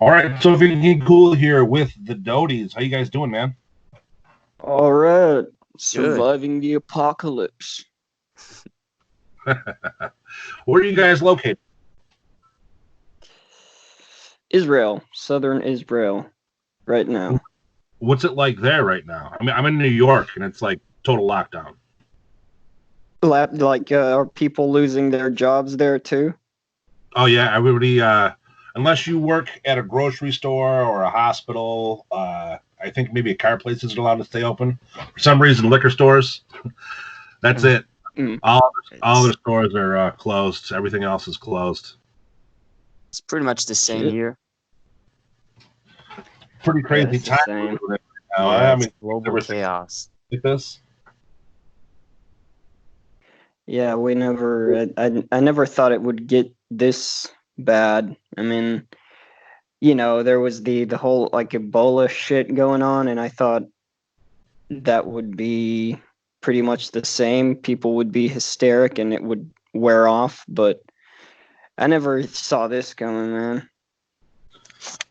All right, so if anything cool here with the Dodies, how you guys doing, man? All right, Good. surviving the apocalypse. Where are you guys located? Israel, southern Israel, right now. What's it like there right now? I mean, I'm in New York, and it's like total lockdown. Are people losing their jobs there too? Oh yeah, everybody. Unless you work at a grocery store or a hospital, I think maybe a car place isn't allowed to stay open. For some reason, liquor stores. That's it. Mm. All It's, the stores are closed. Everything else is closed. it's pretty much the same Shit. here. Pretty Yeah, crazy it's the time same. right now. Yeah, I it's mean, global never seen chaos. like this. Yeah, we never. I never thought it would get this bad. I mean, there was the whole like Ebola shit going on, and I thought that would be pretty much the same. People would be hysteric, and it would wear off. But I never saw this coming, man.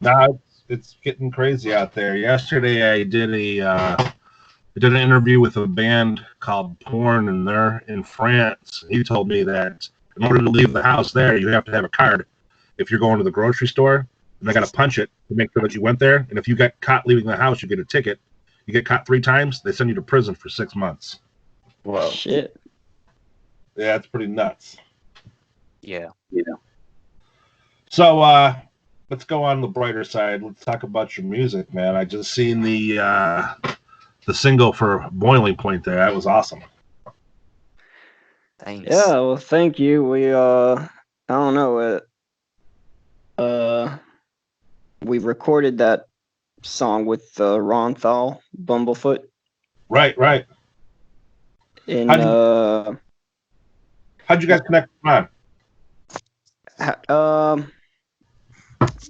Nah, it's getting crazy out there. Yesterday, I did an interview with a band called Porn, and they're in France. He told me that in order to leave the house there, you have to have a card. If you're going to the grocery store, and they got to punch it to make sure that you went there. And if you get caught leaving the house, you get a ticket. You get caught 3 times, they send you to prison for 6 months. Whoa. Shit. Yeah, it's pretty nuts. Yeah. So let's go on the brighter side. Let's talk about your music, man. I just seen the single for Boiling Point there. That was awesome. Thanks. Yeah, well, thank you. I don't know, we recorded that song with Ron Thal, Bumblefoot, Right. in How'd you guys connect on?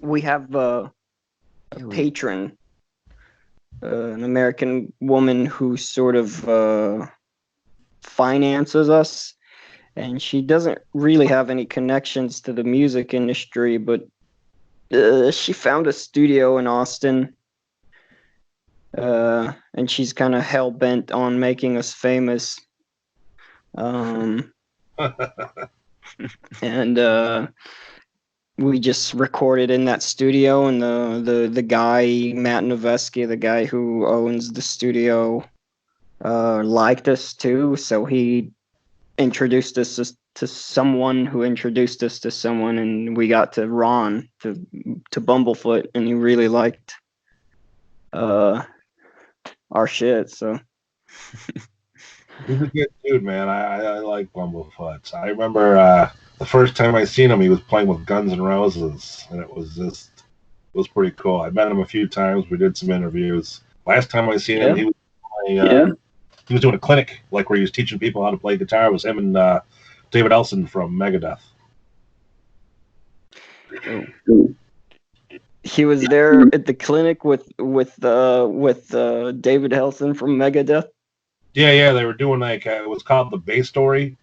we have a patron, an American woman who sort of finances us, and she doesn't really have any connections to the music industry, but she found a studio in Austin, and she's kind of hell bent on making us famous. And we just recorded in that studio, and the guy Matt Noveski, the guy who owns the studio, liked us too, so he introduced us to someone who introduced us to someone, and we got to Ron, to Bumblefoot, and he really liked our shit. So He's a good dude, man. I like Bumblefoot. I remember the first time I seen him, he was playing with Guns N' Roses, and it was pretty cool. I met him a few times. We did some interviews. Last time I seen him, he was he was doing a clinic, like where he was teaching people how to play guitar. It was him and David Ellison from Megadeth. he was there at the clinic with David Helson from Megadeth. Yeah, they were doing like it was called the Bass Story,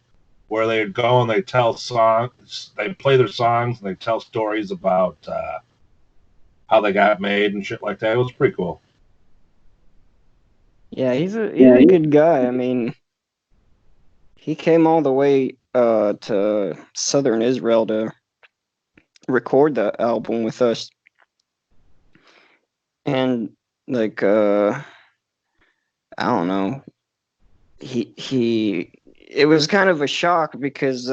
where they'd go and they tell songs, they play their songs, and they tell stories about how they got made and shit like that. It was pretty cool. Yeah, he's a good guy. I mean, he came all the way to southern Israel to record the album with us, and like I don't know, he it was kind of a shock because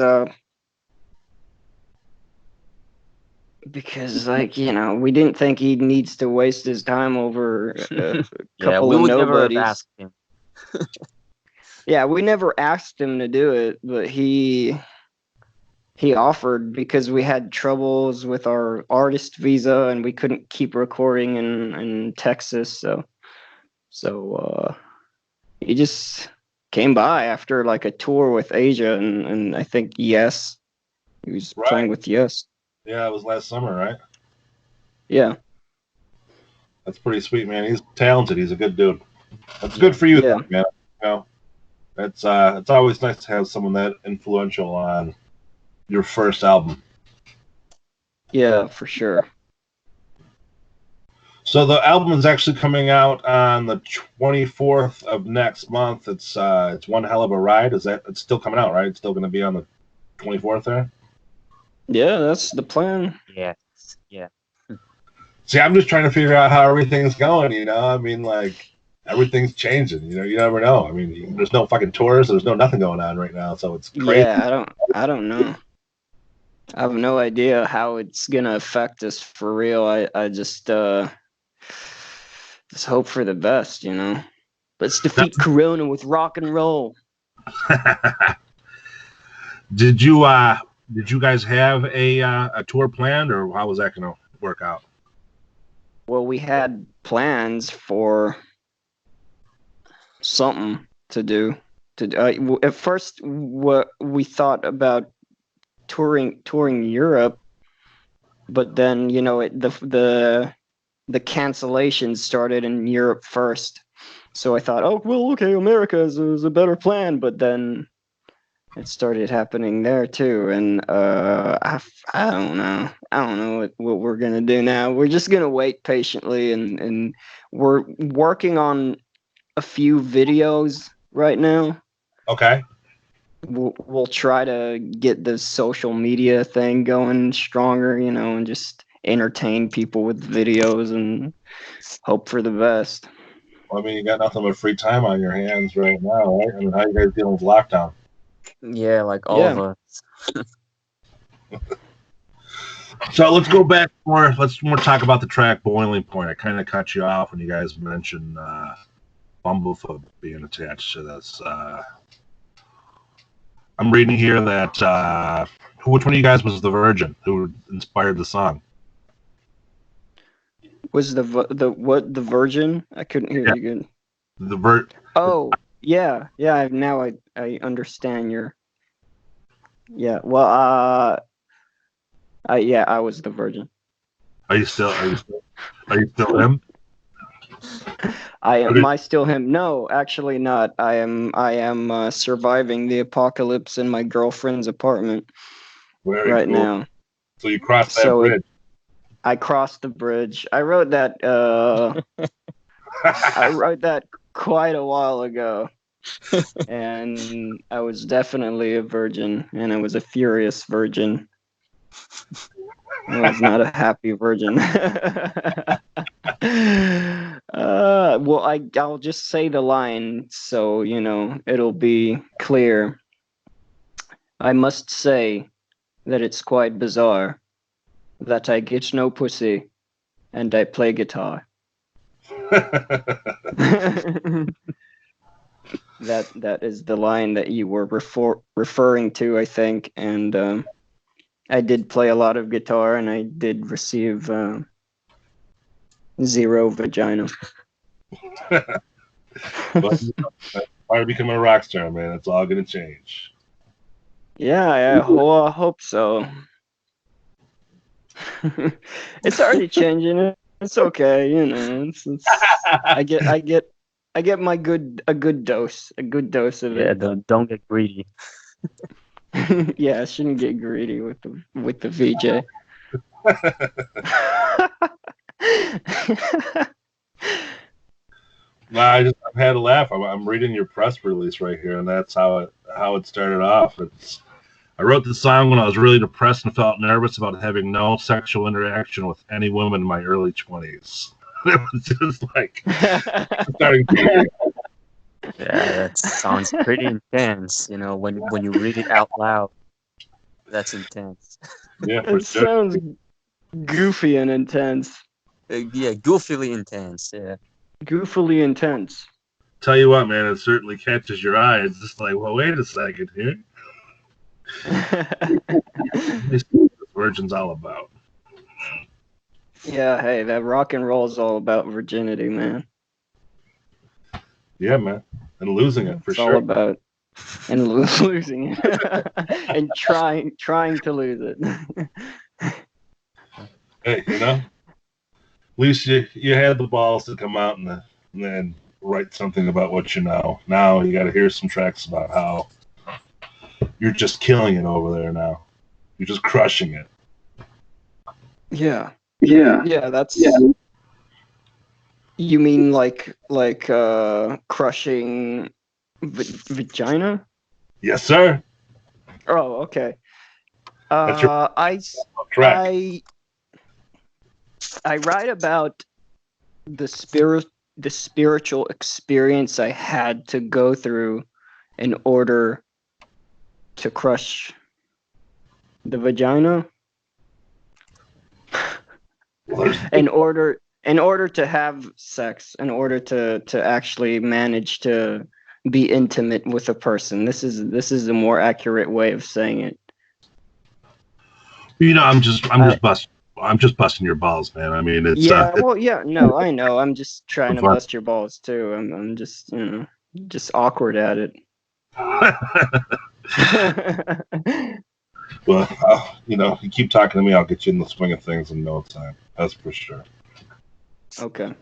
like we didn't think he needs to waste his time over a Yeah, couple we of would never have nobodies. asked him. Yeah, we never asked him to do it, but he offered because we had troubles with our artist visa and we couldn't keep recording in Texas. So he just came by after like a tour with Asia, and I think Yes, he was playing with Yes. Yeah, it was last summer, right? Yeah. That's pretty sweet, man. He's talented. He's a good dude. That's good for you, Yeah. man. You know, it's always nice to have someone that influential on your first album. Yeah, for sure. So the album is actually coming out on the 24th of next month. It's one hell of a ride. It's still coming out, right? It's still going to be on the 24th there. Yeah, that's the plan. Yeah. Yeah. See, I'm just trying to figure out how everything's going. I mean, like everything's changing. You never know. I mean, there's no fucking tours. There's nothing going on right now, so it's crazy. Yeah, I don't know. I have no idea how it's gonna affect us for real. I just hope for the best, Let's defeat Corona with rock and roll. Did you guys have a tour planned, or how was that going to work out? Well, we had plans for something to do. At first, what we thought about touring Europe, but then the cancellations started in Europe first. So I thought, oh well, okay, America is a better plan, but then it started happening there too, and I don't know what we're gonna do now. We're just gonna wait patiently, and we're working on a few videos right now. Okay. We'll try to get the social media thing going stronger, and just entertain people with videos and hope for the best. Well, I mean, you got nothing but free time on your hands right now, right? I mean, how you guys dealing with lockdown? Yeah, like all of us. So let's go back more. Let's more talk about the track Boiling Point. I kind of cut you off when you guys mentioned Bumblefoot being attached to this. I'm reading here that which one of you guys was the virgin who inspired the song? Was the virgin? I couldn't hear you good. Oh, yeah. Now I understand your. Yeah. Well, I was the virgin. Are you still him? Am I still him? No, actually not. I am surviving the apocalypse in my girlfriend's apartment right now. So you crossed that bridge. I crossed the bridge. I wrote that. I wrote that quite a while ago, and I was definitely a virgin, and I was a furious virgin. I was not a happy virgin. Well, I'll just say the line so it'll be clear. I must say that it's quite bizarre that I get no pussy and I play guitar. That is the line that you were referring to, I think, and I did play a lot of guitar, and I did receive 0 vagina. But I become a rock star, man. It's all gonna change. Yeah, I hope so. It's already changing. It's okay, I get my a good dose of it. Yeah, don't get greedy. Yeah, I shouldn't get greedy with the VJ. I've had a laugh. I'm reading your press release right here, and that's how it started off. I wrote this song when I was really depressed and felt nervous about having no sexual interaction with any woman in my early 20s. It was just like starting to. Yeah, that sounds pretty intense. When you read it out loud, that's intense. Yeah, it sounds goofy and intense. Yeah, goofily intense. Yeah, goofily intense. Tell you what, man, it certainly catches your eye. It's just like, well, wait a second here. This virgin's all about. Yeah, hey, that rock and roll is all about virginity, man. Yeah, man, and losing it for sure. All about and losing it and trying to lose it. Hey, at least you had the balls to come out and then write something about what you know. Now you got to hear some tracks about how you're just killing it over there now. You're just crushing it. Yeah. That's You mean like crushing vagina? Yes, sir. Oh, okay. That's your track. I write about the spiritual experience I had to go through in order to crush the vagina. in order to have sex, in order to actually manage to be intimate with a person. This is a more accurate way of saying it. I'm just busting your balls, man. I mean, it's no, I know. I'm just trying to bust your balls too. I'm just just awkward at it. Well, you keep talking to me, I'll get you in the swing of things in no time. That's for sure. Okay.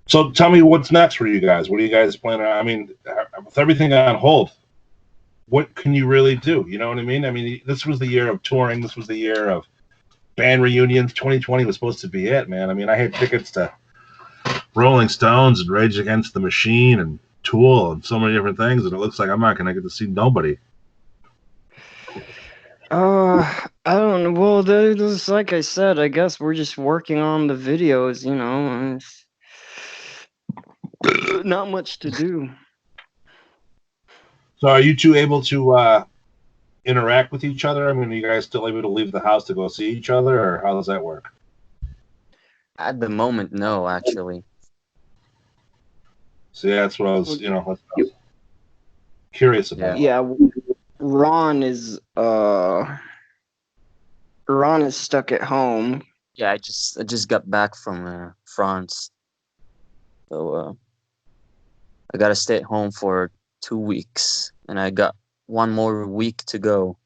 So tell me what's next for you guys. What are you guys planning on? I mean, with everything on hold, what can you really do? You know what I mean? I mean, this was the year of touring. This was the year of band reunions. 2020 was supposed to be it, man. I mean, I had tickets to Rolling Stones and Rage Against the Machine and Tool and so many different things, and it looks like I'm not going to get to see nobody. I don't know. Well, there's, like I said, I guess we're just working on the videos, not much to do. So are you two able to interact with each other? I mean, are you guys still able to leave the house to go see each other, or how does that work? At the moment, no, actually. See, that's what I was, curious about. Yeah, Ron is stuck at home. Yeah, I just got back from France, so I gotta stay at home for 2 weeks, and I got one more week to go.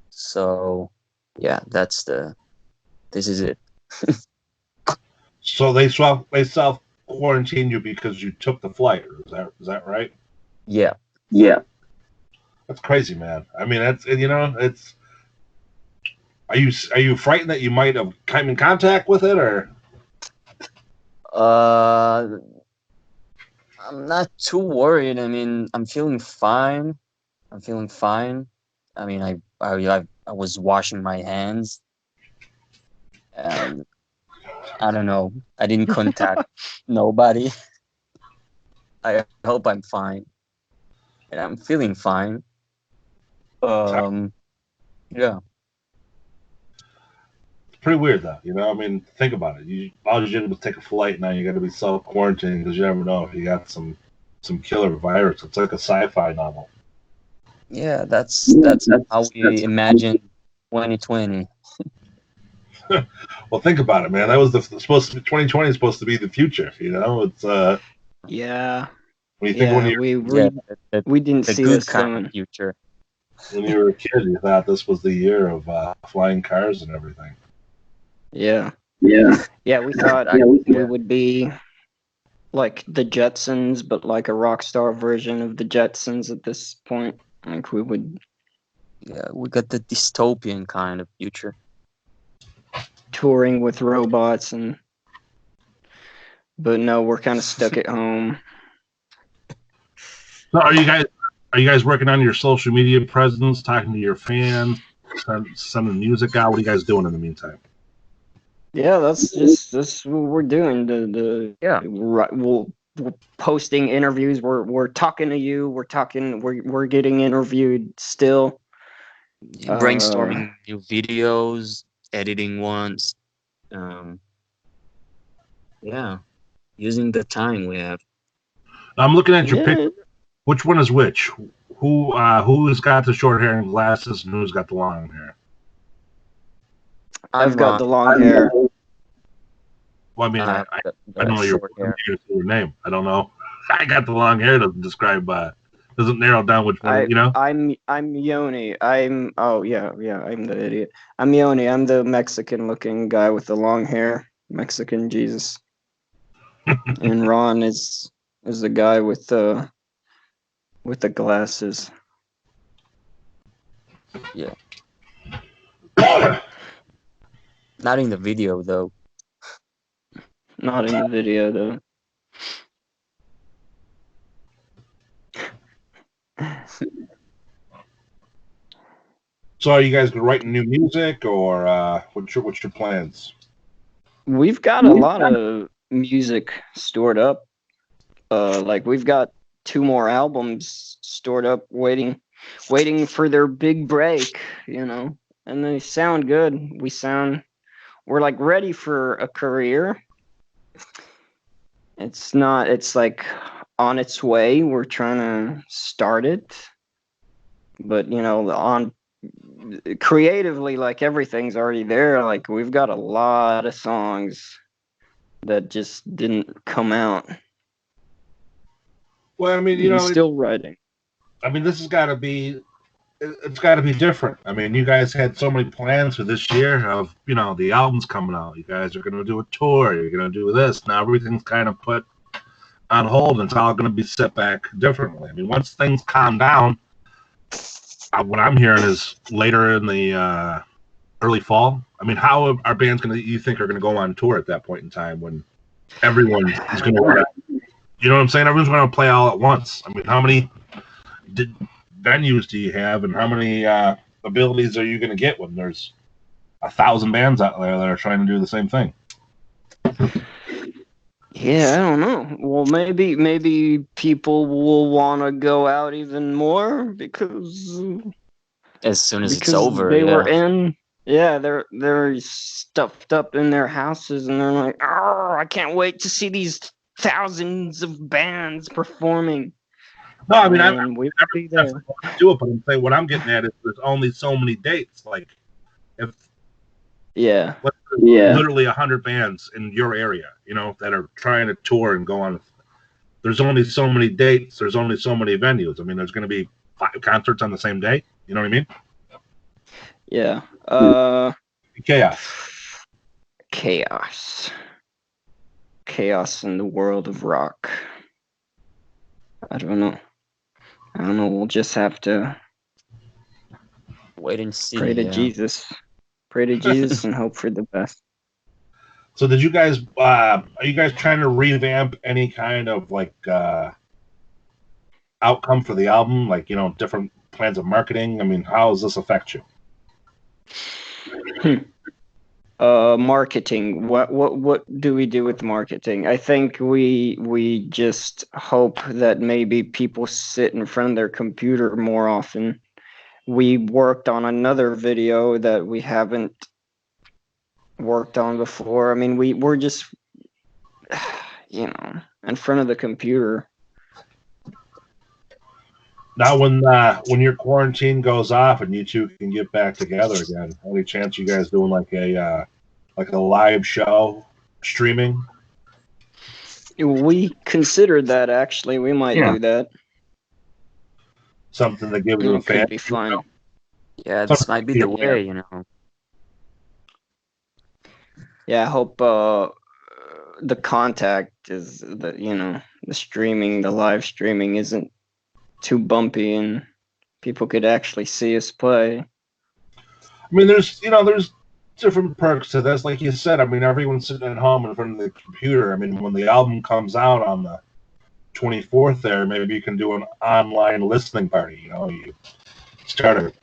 So yeah, this is it. So they self quarantined you because you took the flight. Is that right? Yeah. That's crazy, man. I mean, it's. Are you frightened that you might have come in contact with it, or? I'm not too worried. I mean, I'm feeling fine. I mean, I was washing my hands, and I don't know. I didn't contact nobody. I hope I'm fine, and I'm feeling fine. Yeah. It's pretty weird, though. I mean, think about it. All you did was take a flight. Now you got to be self quarantined because you never know if you got some killer virus. It's like a sci-fi novel. Yeah, that's how we imagine 2020. Well, think about it, man. That was supposed to be 2020 is supposed to be the future. It's Yeah. When you think we didn't see good this kind coming. of future. When you were a kid, you thought this was the year of flying cars and everything. Yeah. We thought we would be like the Jetsons, but like a rock star version of the Jetsons at this point. Like we would. Yeah, we got the dystopian kind of future. Touring with robots but no, we're kind of stuck at home. So are you guys working on your social media presence, talking to your fans, sending music out? What are you guys doing in the meantime? Yeah, that's what we're doing. We're posting interviews. We're talking to you. We're getting interviewed still. Brainstorming new videos, editing ones. Yeah, using the time we have. I'm looking at your picture. Which one is which? Who's got the short hair and glasses, and who's got the long hair? I've got the long hair. Well, I mean, I don't know your name. I don't know. I got the long hair. Doesn't describe. Doesn't narrow down which one. I'm Yoni. I'm the idiot. I'm Yoni. I'm the Mexican-looking guy with the long hair. Mexican Jesus. And Ron is the guy with the glasses. Yeah. Not in the video though. Not in the video though. So are you guys writing new music, or what's your plans? We've got a lot of music stored up. Like we've got 2 more albums stored up, waiting for their big break. And they sound good. We're like ready for a career. It's like on its way. We're trying to start it, but on creatively, like everything's already there. Like we've got a lot of songs that just didn't come out. Well, I mean, We're still writing. I mean, this has got to be. It's got to be different. I mean, you guys had so many plans for this year of, the album's coming out. You guys are going to do a tour. You're going to do this. Now everything's kind of put on hold, and it's all going to be set back differently. I mean, once things calm down, what I'm hearing is later in the early fall. I mean, how are bands you think are going to go on tour at that point in time when everyone is going to, you know what I'm saying? Everyone's going to play all at once. I mean, how many venues do you have, and how many abilities are you going to get when there's 1,000 bands out there that are trying to do the same thing? Yeah, I don't know. Well, maybe people will want to go out even more because As soon as it's over, they were in. Yeah, they're stuffed up in their houses, and they're like, "Oh, I can't wait to see these thousands of bands performing." No, I mean, we would be there. Do it, but I'm saying what I'm getting at is there's only so many dates. Like, if literally 100 bands in your area, that are trying to tour and go on. There's only so many dates. There's only so many venues. I mean, there's going to be 5 concerts on the same day. You know what I mean? Yeah. Chaos in the world of rock. I don't know. We'll just have to wait and see. Pray to Jesus. Pray to Jesus and hope for the best. So did you guys, are you guys trying to revamp any kind of like outcome for the album? Like, different plans of marketing? I mean, how does this affect you? Marketing. What do we do with marketing? I think we just hope that maybe people sit in front of their computer more often. We worked on another video that we haven't worked on before. I mean, we're just in front of the computer. Now, when your quarantine goes off and you two can get back together again, any chance you guys doing like a live show streaming? We considered that, actually. We might do that. Something to give to the fans. Could be fun. Yeah, this might be the way, Yeah, I hope the contact is the streaming, the live streaming isn't too bumpy and people could actually see us play. I mean, there's different perks to this. Like you said, I mean, everyone's sitting at home in front of the computer. I mean, when the album comes out on the 24th there, maybe you can do an online listening party. You start a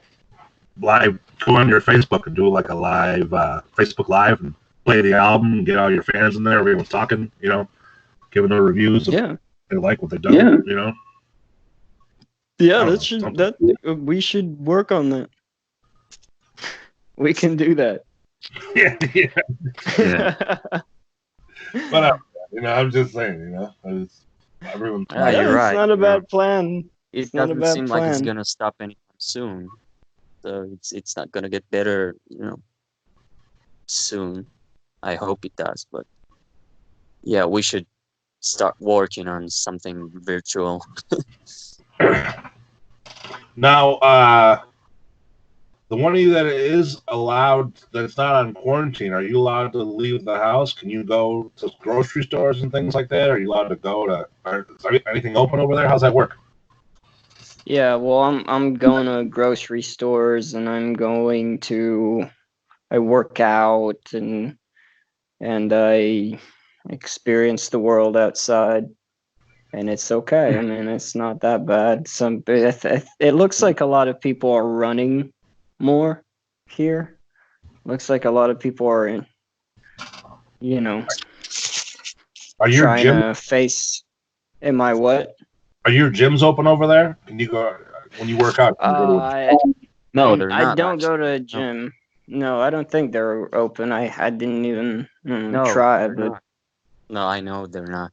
live, go on your Facebook and do like a live Facebook Live and play the album and get all your fans in there. Everyone's talking, giving their reviews. They like what they've done, Yeah, we should work on that. We can do that. Yeah. But I'm just saying, everyone's. You're right. It's not a bad plan. It doesn't seem like it's gonna stop anytime soon. So it's not gonna get better, soon. I hope it does, but yeah, we should start working on something virtual. Now, the one of you that is allowed, that's not on quarantine, are you allowed to leave the house? Can you go to grocery stores and things like that? Are you allowed to go to? Is anything open over there? How's that work? Yeah, well, I'm going to grocery stores and I'm going to I work out and I experience the world outside, and it's okay. I mean, it's not that bad. It looks like a lot of people are running more here. Looks like a lot of people are in, you know, Are your trying gym to face. Am I what? are your gyms open over there? Can you go when you work out? Can you go to No, they're I not don't go actually. to a No, gym. No, I don't think they're open. I didn't even no, try, they're not. No, I know they're not.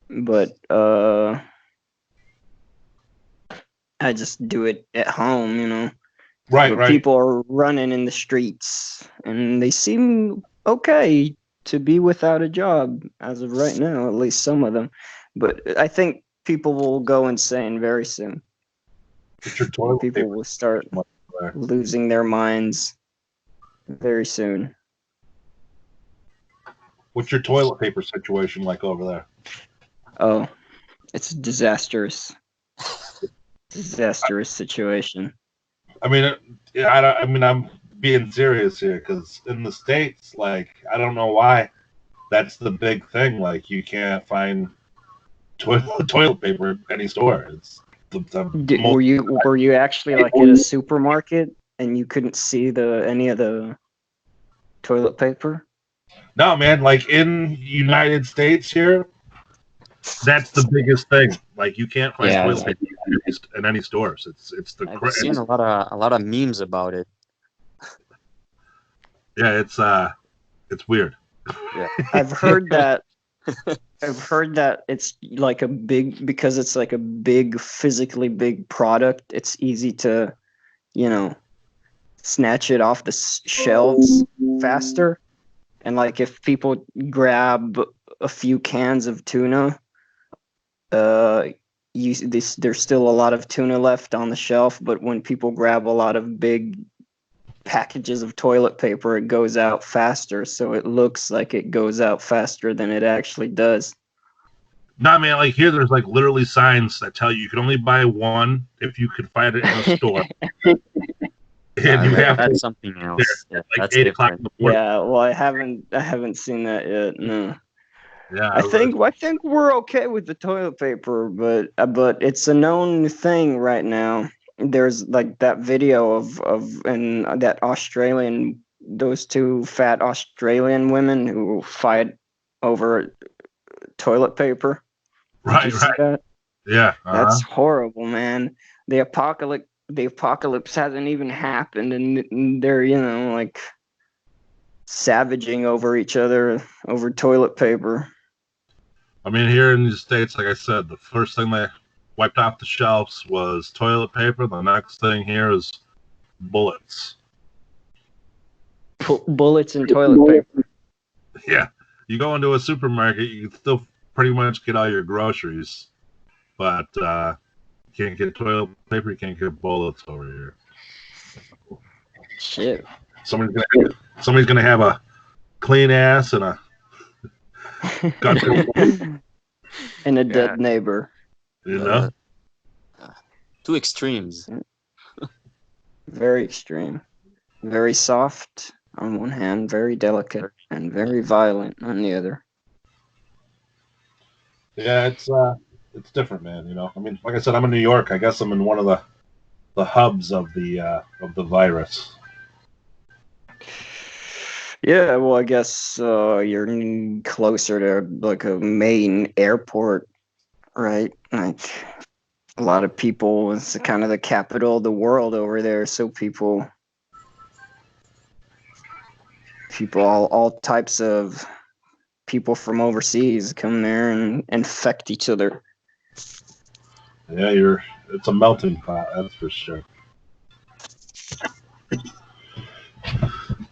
but I just do it at home, right, But right. people are running in the streets, and they seem okay to be without a job as of right now, at least some of them. But I think people will go insane very soon. Get your toilet People paper. will start There. losing their minds very soon. What's your toilet paper situation like over there? Oh, it's a disastrous situation. I mean, I mean, I'm being serious here because in the States, like, I don't know why that's the big thing. Like, you can't find toilet paper at any store. It's the most. Were you actually like at a supermarket and you couldn't see any of the toilet paper? No, man, like in United States here, that's the biggest thing. Like, you can't find Yeah, toilet paper in any stores. It's the I've seen a lot of memes about it. yeah, it's weird. Yeah. I've heard that it's like because it's like a big, physically big product, it's easy to, snatch it off the shelves faster. And like if people grab a few cans of tuna, uh there's still a lot of tuna left on the shelf, but when people grab a lot of big packages of toilet paper, it goes out faster, so it looks like it goes out faster than it actually does. No, man, like here, there's like literally signs that tell you can only buy one if you can find it in a store, and you have to That's something else. Yeah, like that's 8 o'clock in different. the morning. Yeah, well, I haven't seen that yet. No. Yeah, I think we're okay with the toilet paper, but it's a known thing right now. There's like that video of and that Australian those two fat Australian women who fight over toilet paper. Did you right, see right. that? Yeah, That's horrible, man. The apocalypse hasn't even happened, and they're like savaging over each other over toilet paper. I mean, here in the States, like I said, the first thing they wiped off the shelves was toilet paper. The next thing here is bullets. Bullets and toilet paper. Yeah, you go into a supermarket, you can still pretty much get all your groceries, but you can't get toilet paper, you can't get bullets over here. Shit. Somebody's gonna have a clean ass and a gun, And a dead neighbor. you know. Two extremes. Very extreme. Very soft on one hand, very delicate, and very violent on the other. Yeah, it's different, man. You know, I mean, like I said, I'm in New York. I guess I'm in one of the hubs of the virus. Yeah, well, I guess you're closer to like a main airport, right? Like a lot of people, it's kind of the capital of the world over there, so people all types of people from overseas come there and infect each other. Yeah, it's a melting pot, that's for sure.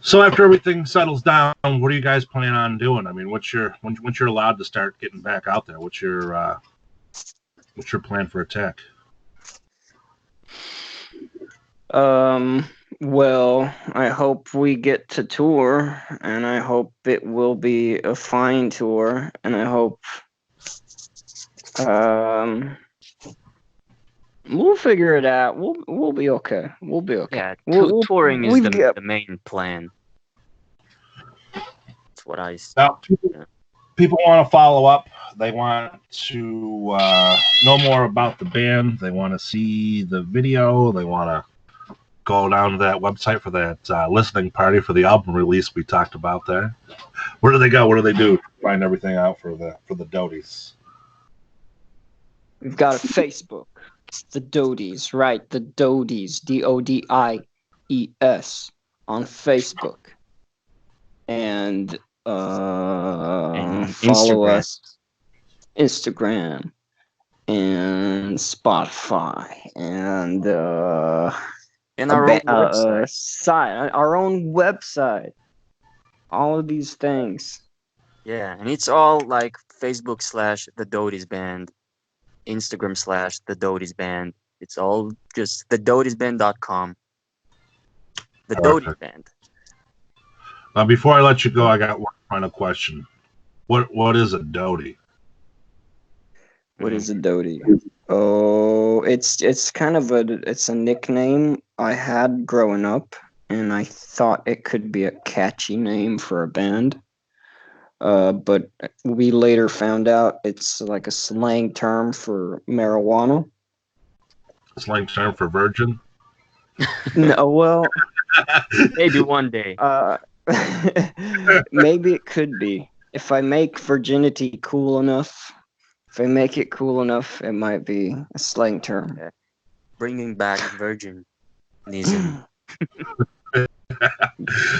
So after everything settles down, what are you guys planning on doing? I mean, once you're allowed to start getting back out there, what's your plan for attack? Well, I hope we get to tour, and I hope it will be a fine tour, and I hope, well, We'll figure it out. We'll be okay. We'll be okay. Yeah, touring is We've got the main plan. That's what I see. Now, people want to follow up. They want to know more about the band. They want to see the video. They want to go down to that website for that listening party for the album release we talked about there. Where do they go? What do they do to find everything out for the Dodies? We've got a Facebook. It's the Dodies, right? The Dodies, Dodies, on Facebook, and follow Instagram. us, Instagram, and Spotify, and And our own website. site, our own website. All of these things. Yeah, and it's all like Facebook / the Dodies Band, Instagram / the Dodies Band. It's all just thedodiesband.com. The Dodies Band. Before I let you go, I got one final question. What is a Dodie? What is a Dodie? Oh, it's kind of it's a nickname I had growing up, and I thought it could be a catchy name for a band. But we later found out it's like a slang term for marijuana. Slang term for virgin? No, well, maybe one day. Maybe it could be. If I make virginity cool enough, if I make it cool enough, it might be a slang term. Yeah. Bringing back virginism.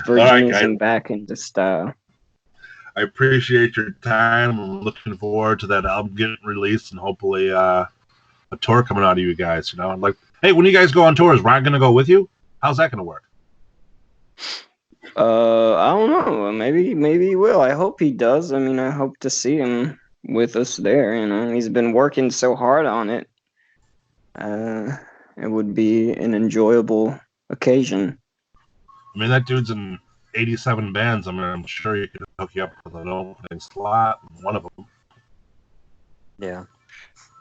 Virginism back into style. I appreciate your time. I'm looking forward to that album getting released and hopefully a tour coming out of you guys. You know, like, hey, when you guys go on tour, is Ryan going to go with you? How's that going to work? I don't know. Maybe he will. I hope he does. I mean, I hope to see him with us there. You know, he's been working so hard on it. It would be an enjoyable occasion. I mean, that dude's in 87 bands. I mean, I'm sure you could hook you up with an opening slot. One of them. Yeah.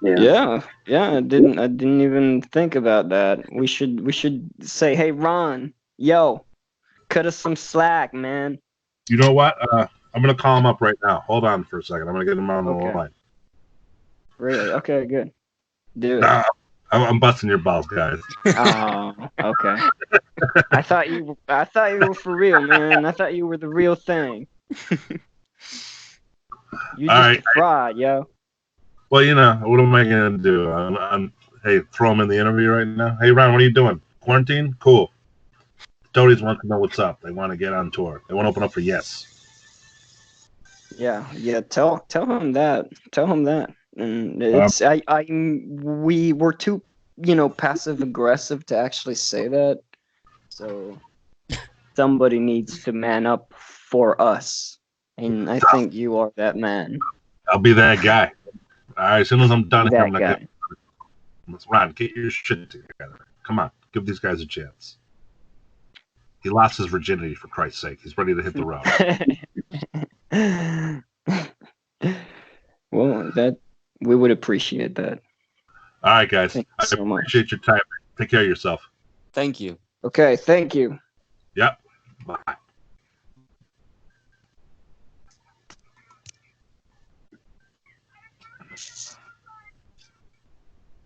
I didn't even think about that. We should say, hey, Ron, yo, cut us some slack, man. You know what? I'm gonna call him up right now. Hold on for a second. I'm gonna get him on the line. Really? Okay, good. Do it. Nah, I'm busting your balls, guys. Oh, okay. I thought you were for real, man. I thought you were the real thing. You just a fraud, yo. Well, you know, what am I gonna do? Hey, throw him in the interview right now. Hey, Ron, what are you doing? Quarantine? Cool. Dodies want to know what's up. They want to get on tour. They want to open up for Yes. Yeah. Tell him that. Tell him that. And it's we were too, passive aggressive to actually say that. So somebody needs to man up for us, and I think you are that man. I'll be that guy. All right, as soon as I'm done here, I'm guy. Let's Ron, get your shit together. Come on, give these guys a chance. He lost his virginity, for Christ's sake. He's ready to hit the road. Well, we would appreciate that. All right, guys. Thank you so much. Appreciate your time. Take care of yourself. Thank you. Okay, thank you. Yep. Bye.